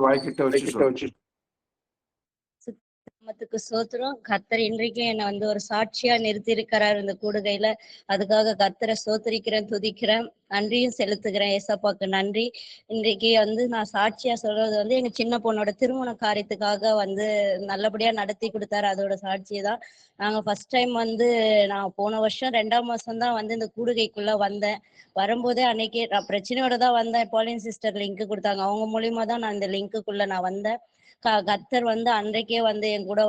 வாய்க்கிட்ட வச்சு சொல்லு. நாமத்துக்கு ஸ்தோத்திரம். கர்த்தர் இன்றைக்கும் என்னை ஒரு சாட்சியா நிறுத்தி இருக்கிறார் இந்த கூடுகையில. அதுக்காக கர்த்தரை ஸ்தோத்திரிக்கிறேன், துதிக்கிறேன், நன்றியும் செலுத்துகிறேன். ஏசப்பாக்கு நன்றி. இன்றைக்கு நான் சாட்சியா சொல்றது எங்க சின்ன பொண்ணோட திருமண காரியத்துக்காக நல்லபடியா நடத்தி கொடுத்தாரு. அதோட சாட்சியை தான். நாங்க ஃபர்ஸ்ட் டைம் நான் போன வருஷம் 2ஆம் மாசம் தான் இந்த கூடுகைக்குள்ள வந்தேன். வரும்போதே அன்னைக்கே நான் பிரச்சனையோட தான் வந்தேன். பாலின் சிஸ்டர் லிங்க் கொடுத்தாங்க. அவங்க மூலியமா தான் நான் இந்த லிங்க்குள்ள நான் வந்தேன். கர்த்தர் அன்றைக்கே என் கூட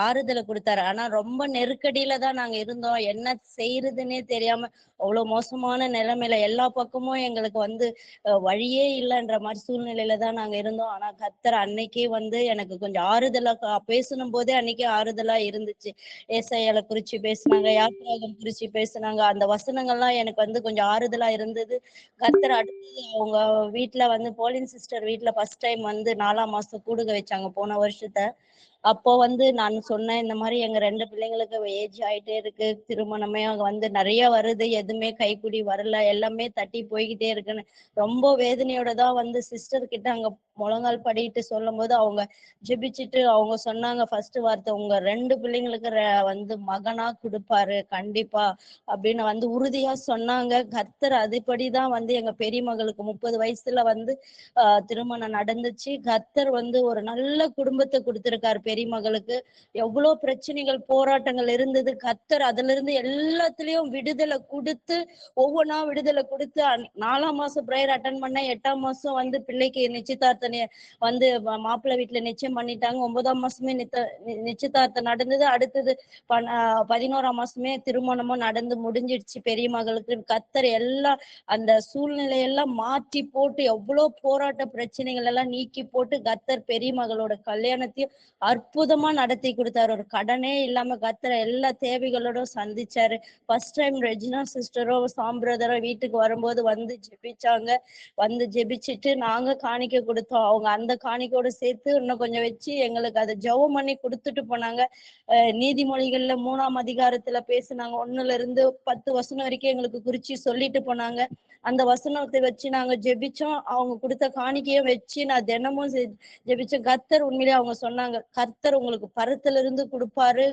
ஆறுதலை கொடுத்தாரு. ஆனா ரொம்ப நெருக்கடியில தான் நாங்க இருந்தோம். என்ன செய்யறதுன்னே தெரியாம அவ்வளவு மோசமான நிலைமையில எல்லா பக்கமும் எங்களுக்கு வழியே இல்லைன்ற மாதிரி சூழ்நிலையில தான் நாங்க இருந்தோம். ஆனா கர்த்தர் அன்னைக்கே எனக்கு கொஞ்சம் ஆறுதலா பேசணும் போதே அன்னைக்கே ஆறுதலா இருந்துச்சு. ஏசாயால குறிச்சு பேசினாங்க, யாத்திராகம் குறிச்சு பேசினாங்க. அந்த வசனங்கள்லாம் எனக்கு கொஞ்சம் ஆறுதலா இருந்தது. கர்த்தர் அடுத்தது அவங்க வீட்டுல போலின் சிஸ்டர் வீட்டுல ஃபர்ஸ்ட் டைம் 4ஆம் மாசம் கூடுக வச்சாங்க போன வருஷத்தை. அப்போ நான் சொன்னேன், இந்த மாதிரி எங்க 2 பிள்ளைங்களுக்கு ஏஜ் ஆயிட்டே இருக்கு, திருமணமே நிறைய வருது, எதுவுமே கைக்குடி வரல, எல்லாமே தட்டி போய்கிட்டே இருக்குன்னு ரொம்ப வேதனையோட தான் சிஸ்டர் கிட்ட அங்க முழங்கால் படிட்டு சொல்லும் போது அவங்க ஜெபிச்சுட்டு அவங்க சொன்னாங்க ஃபர்ஸ்ட் வார்த்தை, உங்க 2 பிள்ளைங்களுக்கு மகனா கொடுப்பாரு கண்டிப்பா அப்படின்னு உறுதியா சொன்னாங்க. கர்த்தர் அதுபடிதான் எங்க பெரிய மகளுக்கு 30 வயசுல திருமணம் நடந்துச்சு. கர்த்தர் ஒரு நல்ல குடும்பத்தை கொடுத்திருக்காரு பெரிய மகளுக்கு. எவ்வளவு பிரச்சனைகள் போராட்டங்கள் இருந்தது, கர்த்தர் அதுல இருந்து எல்லாத்துலயும் விடுதலை கொடுத்து ஒவ்வொன்னா விடுதலை கொடுத்து 4ஆம் மாசம் பிரேயர் அட்டன் பண்ண 8ஆம் மாசம் பிள்ளைக்கு நிச்சயதார்த்தனை மாப்பிள்ளை வீட்டுல நிச்சயம் பண்ணிட்டாங்க. 9ஆம் மாசமே நிச்சயதார்த்தம் நடந்தது. அடுத்தது 11ஆம் மாசமே திருமணமும் நடந்து முடிஞ்சிடுச்சு பெரிய மகளுக்கு. கர்த்தர் எல்லாம் அந்த சூழ்நிலையெல்லாம் மாற்றி போட்டு எவ்வளவு போராட்ட பிரச்சனைகள் எல்லாம் நீக்கி போட்டு கர்த்தர் பெரிய மகளோட கல்யாணத்தையும் அற்புதமா நடத்தி கொடுத்தாரு. ஒரு கடனே இல்லாம கர்த்தர் எல்லா தேவைகளோட சந்திச்சாரு. ஃபர்ஸ்ட் டைம் ரெஜினா சிஸ்டரோ சாம் பிரதரோ வீட்டுக்கு வரும்போது ஜெபிச்சாங்க. ஜெபிச்சுட்டு நாங்க காணிக்கை கொடுத்தோம். அவங்க அந்த காணிக்கையோட சேர்த்து இன்னும் கொஞ்சம் வச்சு எங்களுக்கு அதை ஜெபம் பண்ணி கொடுத்துட்டு போனாங்க. நீதிமொழிகள்ல 3ஆம் அதிகாரத்துல பேசுனாங்க. 1ல இருந்து 10 வசனம் வரைக்கும் எங்களுக்கு குறிச்சு சொல்லிட்டு போனாங்க. அந்த வசனத்தை வச்சு நாங்க ஜெபிச்சோம். அவங்க கொடுத்த காணிக்கையும் வச்சு நான் தினமும் ஜெபிச்சேன். கர்த்தர் உண்மையிலே அவங்க சொன்னாங்க, கர்த்தர் உங்களுக்கு பரத்துல இருந்து கொடுப்பாரு,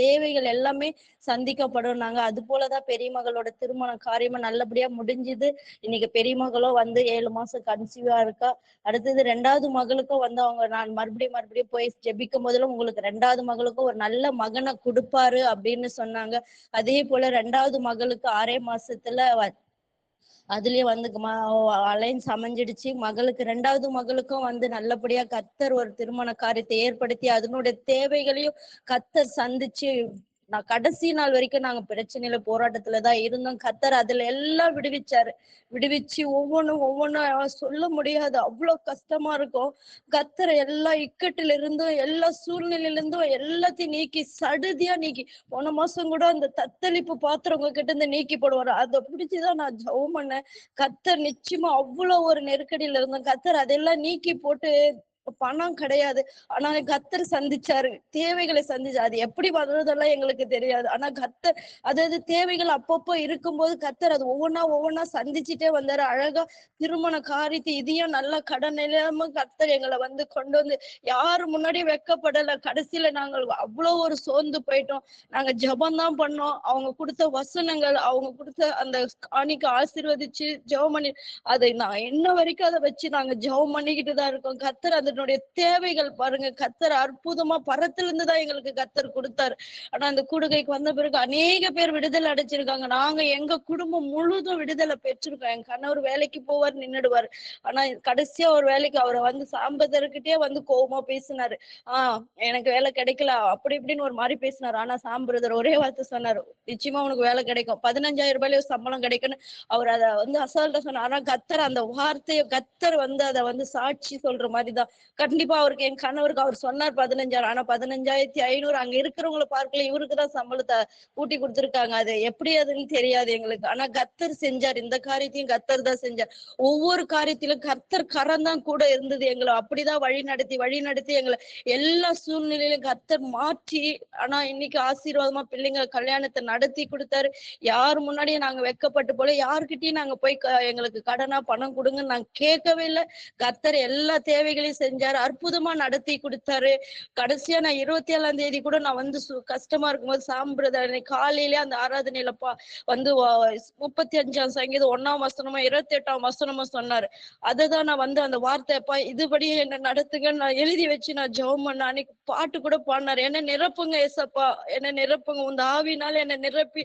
தேவைகள் எல்லாமே சந்திக்கப்படும். நாங்க அது போலதான் பெரிய மகளோட திருமண காரியமா நல்லபடியா முடிஞ்சுது. இன்னைக்கு பெரிய மகளும் 7 மாசம் கன்சீவா இருக்கா. அடுத்தது 2வது மகளுக்கும் அவங்க நான் மறுபடியும் போய் ஜெபிக்கும் போதெல்லாம் உங்களுக்கு 2வது மகளுக்கும் ஒரு நல்ல மகனை கொடுப்பாரு அப்படின்னு சொன்னாங்க. அதே போல 2வது மகளுக்கு 6 மாசத்துல அதுலயே அலைன்ஸ் அமைஞ்சிடுச்சு. மகளுக்கு 2வது மகளுக்கும் நல்லபடியா கர்த்தர் ஒரு திருமண காரியத்தை ஏற்படுத்தி அதனுடைய தேவைகளையும் கர்த்தர் சந்திச்சு நான் கடைசி நாள் வரைக்கும் நாங்க பிரச்சனையில போராட்டத்துலதான் இருந்தோம். கர்த்தர் அதுல எல்லாம் விடுவிச்சாரு. விடுவிச்சு ஒவ்வொன்னும் சொல்ல முடியாது, அவ்வளவு கஷ்டமா இருக்கும். கர்த்தர் எல்லா இக்கட்டில இருந்தும் எல்லா சூழ்நிலையில இருந்தும் எல்லாத்தையும் நீக்கி சடுதியா நீக்கி போன மாசம் கூட அந்த தத்தளிப்பு பாத்திரம் உங்க கிட்ட இருந்து நீக்கி போடுவாரு. அதை பிடிச்சுதான் நான் ஜெபம் பண்ணேன். கர்த்தர் நிச்சயமா அவ்வளவு ஒரு நெருக்கடியில இருந்தோம். கர்த்தர் அதெல்லாம் நீக்கி போட்டு பணம் கிடையாது, ஆனா கர்த்தர் சந்திச்சாரு, தேவைகளை சந்திச்சாரு. அது எப்படி வர்றதெல்லாம் எங்களுக்கு தெரியாது. ஆனா கர்த்தர் அதாவது தேவைகள் அப்பப்போ இருக்கும்போது கர்த்தர் அது ஒவ்வொன்னா சந்திச்சுட்டே வந்தாரு. அழகா திருமண காரியத்தை இதையும் நல்லா கடன் இல்லாம கர்த்தர் எங்களை கொண்டு யாரு முன்னாடியும் வெக்கப்படல. கடைசியில நாங்கள் அவ்வளவு ஒரு சோர்ந்து போயிட்டோம். நாங்க ஜெபம் தான் பண்ணோம். அவங்க கொடுத்த வசனங்கள், அவங்க கொடுத்த அந்த காணிக்க ஆசீர்வதிச்சு ஜெபம் பண்ணி அதை நான் இன்ன வரைக்கும் அதை வச்சு நாங்க ஜெபம் பண்ணிக்கிட்டு தான் இருக்கோம். கர்த்தர் அதனுடைய தேவைகள் பாருங்க, கர்த்தர் அற்புதமா பரத்துல இருந்து தான் எங்களுக்கு கர்த்தர் கொடுத்தாரு. ஆனா அந்த கூடுகைக்கு வந்த பிறகு அநேக பேர் விடுதலை அடைச்சிருக்காங்க. நாங்க எங்க குடும்பம் முழுதும் விடுதலை பெற்றிருக்கோம். என் கணவர் வேலைக்கு போவார், நின்னுடுவாரு. ஆனா கடைசியா ஒரு வேலைக்கு அவரை சாம்பதர்கிட்டே கோபமா பேசினாரு. எனக்கு வேலை கிடைக்கல அப்படி இப்படின்னு ஒரு மாதிரி பேசினாரு. ஆனா சாம்பிரதர் ஒரே வார்த்தை சொன்னாரு, நிச்சயமா உனக்கு வேலை கிடைக்கும், 15,000 ரூபாயில சம்பளம் கிடைக்குன்னு அவர் அதை அசால்ட்டா சொன்னார். ஆனா கர்த்தர் அந்த வார்த்தையை கர்த்தர் அதை சாட்சி சொல்ற மாதிரிதான் கண்டிப்பா அவருக்கு என் கணவருக்கு அவர் சொன்னார் 15,000. ஆனா 15,500 அங்க இருக்கிறவங்களை பார்க்கல, இவருக்குதான் சம்பளத்தை கூட்டி கொடுத்திருக்காங்க. அது எப்படி அதுன்னு தெரியாது எங்களுக்கு. ஆனா கர்த்தர் செஞ்சார். இந்த காரியத்தையும் கர்த்தர் தான் செஞ்சார். ஒவ்வொரு காரியத்திலும் கர்த்தர் கரம் தான் கூட இருந்தது. எங்களை அப்படிதான் வழி நடத்தி எங்களை எல்லா சூழ்நிலையிலும் கர்த்தர் மாற்றி, ஆனா இன்னைக்கு ஆசீர்வாதமா பிள்ளைங்க கல்யாணத்தை நடத்தி கொடுத்தாரு. யார் முன்னாடியும் நாங்க வெட்கப்பட்டு போல யாருக்கிட்டையும் நாங்க போய் எங்களுக்கு கடனா பணம் கொடுங்கன்னு நாங்க கேட்கவே இல்லை. கர்த்தர் எல்லா தேவைகளையும் செஞ்சாரு. அற்புதமா நடத்தி கொடுத்தாரு. கடைசியா நான் 27ஆம் தேதி கூட நான் வந்து கஷ்டமா இருக்கும்போது சாம்பிரதாய காலையிலே அந்த ஆராதனையில வந்து 35ஆம் சங்கீதம் 1ஆம் வசனமா 28ஆம் வசனமா சொன்னாரு. அததான் நான் வந்து அந்த வார்த்தைப்பா இதுபடியே என்ன நடத்துங்க நான் எழுதி வச்சு நான் ஜெபம் பண்ண. அன்னைக்கு பாட்டு கூட பாடினாரு. என்ன நிரப்புங்க ஏசப்பா, என்ன நிரப்புங்க, உந்த ஆவினால என்ன நிரப்பி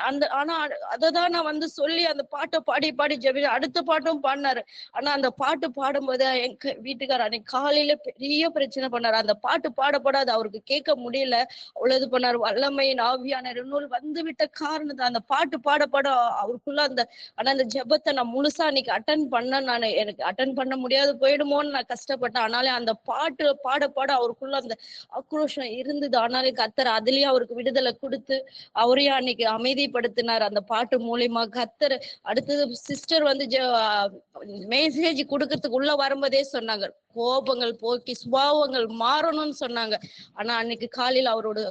அந்த ஆனா அததான் நான் வந்து சொல்லி அந்த பாட்டை பாடி பாடி ஜெபி அடுத்த பாட்டும் பாடினாரு. ஆனா அந்த பாட்டு பாடும்போது எங்க வீட்டுக்காரர் அன்னைக்கு காலையில பெரிய பிரச்சனை பண்ணாரு. அந்த பாட்டு பாட அது அவருக்கு கேட்க முடியல. அவ்வளவு பண்ணாரு. வல்லமையின் ஆவியான நூல் வந்து விட்ட காரணத்தை அந்த பாட்டு பாட அவருக்குள்ள அந்த ஆனா அந்த ஜெபத்தை நான் முழுசா அன்னைக்கு அட்டன் பண்ண நான் எனக்கு அட்டன் பண்ண முடியாது போயிடுமோன்னு நான் கஷ்டப்பட்டேன். ஆனாலே அந்த பாட்டு பாட அவருக்குள்ள அந்த ஆக்ரோஷம் இருந்தது. ஆனாலே கர்த்தர் அதுலயும் அவருக்கு விடுதலை கொடுத்து அவரையும் அன்னைக்கு அமைதிப்படுத்தினார் அந்த பாட்டு மூலியமா. கர்த்தர் அடுத்தது சிஸ்டர் வந்து மெசேஜ் கொடுக்கறதுக்கு உள்ள வரும்போதே சொன்னாங்க கோபங்கள் போக்கி சுபாவங்கள் மாறணும்னு சொன்னாங்க. ஆனா அன்னைக்கு காலையில அவரோட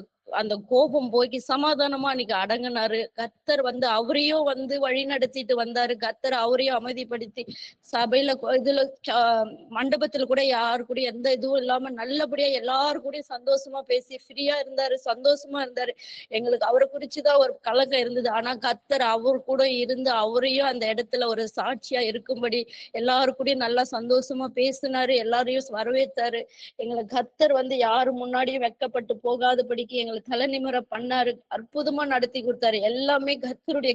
அந்த கோபம் போக்கி சமாதானமா அன்னைக்கு அடங்கினாரு. கர்த்தர் வந்து அவரையும் வந்து வழி நடத்திட்டு வந்தாரு. கர்த்தர் அவரையும் அமைதிப்படுத்தி சபையில இதுல மண்டபத்துல கூட யாரு கூட எந்த இதுவும் இல்லாம நல்லபடியா எல்லாரு கூடயும் சந்தோஷமா பேசி ஃப்ரீயா இருந்தாரு, சந்தோஷமா இருந்தாரு. எங்களுக்கு அவரை குறிச்சுதான் ஒரு கலக்கம் இருந்தது. ஆனா கர்த்தர் அவர் கூட இருந்து அவரையும் அந்த இடத்துல ஒரு சாட்சியா இருக்கும்படி எல்லாரு கூடயும் நல்லா சந்தோஷமா பேசினாரு. எல்லாரையும் வரவேற்றாரு. எங்களை கர்த்தர் வந்து யாரு முன்னாடியும் வெட்கப்பட்டு போகாதபடிக்கு எங்களை தலை நிமிர பண்ணாரு. அற்புதமா நடத்தி கொடுத்தாரு. எல்லாமே கர்த்தருடைய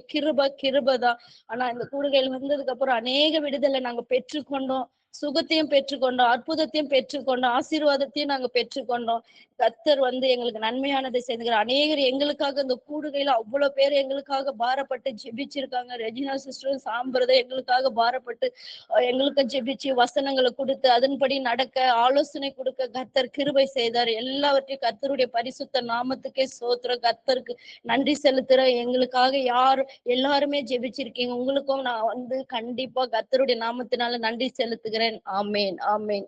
கிருபதான். ஆனா இந்த கூடுகையில் வந்ததுக்கு அப்புறம் அநேக விடுதலை நாங்க பெற்றுக்கொண்டோம். சுகத்தையும் பெற்றுக்கொண்டோம், அற்புதத்தையும் பெற்றுக்கொண்டோம், ஆசீர்வாதத்தையும் நாங்க பெற்றுக்கொண்டோம். கர்த்தர் வந்து எங்களுக்கு நன்மையானதை செய்துகிறார். அநேகர் எங்களுக்காக இந்த கூடுகையில அவ்வளவு பேர் எங்களுக்காக பாரப்பட்டு ஜெபிச்சிருக்காங்க. ரெஜினா சிஸ்டரும் சாம்பிரதை எங்களுக்காக பாரப்பட்டு எங்களுக்கு ஜெபிச்சு வசனங்களை கொடுத்து அதன்படி நடக்க ஆலோசனை கொடுக்க கர்த்தர் கிருபை செய்தார். எல்லாவற்றையும் கர்த்தருடைய பரிசுத்த நாமத்துக்கே சோத்திரம். கர்த்தருக்கு நன்றி செலுத்துற. எங்களுக்காக எல்லாருமே ஜெபிச்சிருக்கீங்க. உங்களுக்கும் நான் வந்து கண்டிப்பா கர்த்தருடைய நாமத்தினால நன்றி செலுத்துகிறேன். ஆமேன், ஆமேன்.